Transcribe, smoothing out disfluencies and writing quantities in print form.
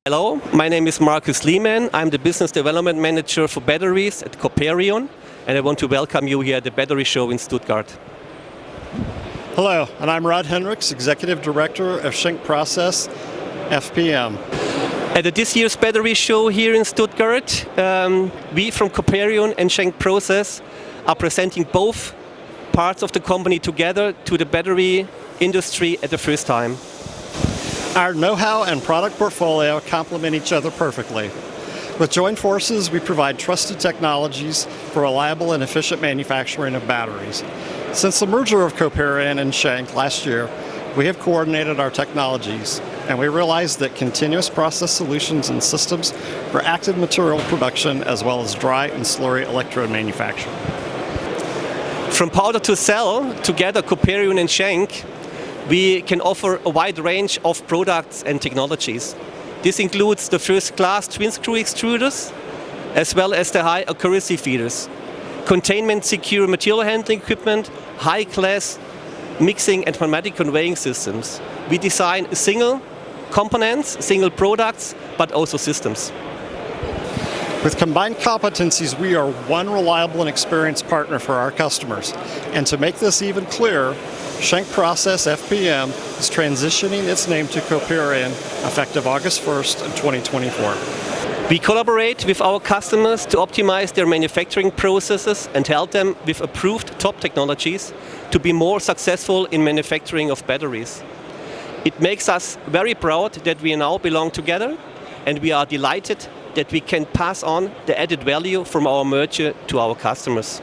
Hello, my name is Markus Lehmann. I'm the Business Development Manager for batteries at Coperion, and I want to welcome you here at the Battery Show in Stuttgart. Hello, and I'm Rod Hendricks, Executive Director of Schenck Process, FPM. At this year's Battery Show here in Stuttgart, we from Coperion and Schenck Process are presenting both parts of the company together to the battery industry at the first time. Our know-how and product portfolio complement each other perfectly. With joined forces, we provide trusted technologies for reliable and efficient manufacturing of batteries. Since the merger of Coperion and Schenck last year, we have coordinated our technologies, and we realized that continuous process solutions and systems for active material production as well as dry and slurry electrode manufacturing. From powder to cell, together Coperion and Schenck, we can offer a wide range of products and technologies. This includes the first-class twin-screw extruders, as well as the high accuracy feeders, containment-secure material handling equipment, high-class mixing and pneumatic conveying systems. We design single components, single products, but also systems. With combined competencies, we are one reliable and experienced partner for our customers. And to make this even clearer, Schenck Process FPM is transitioning its name to Coperion effective August 1st of 2024. We collaborate with our customers to optimize their manufacturing processes and help them with approved top technologies to be more successful in manufacturing of batteries. It makes us very proud that we now belong together, and we are delighted that we can pass on the added value from our merger to our customers.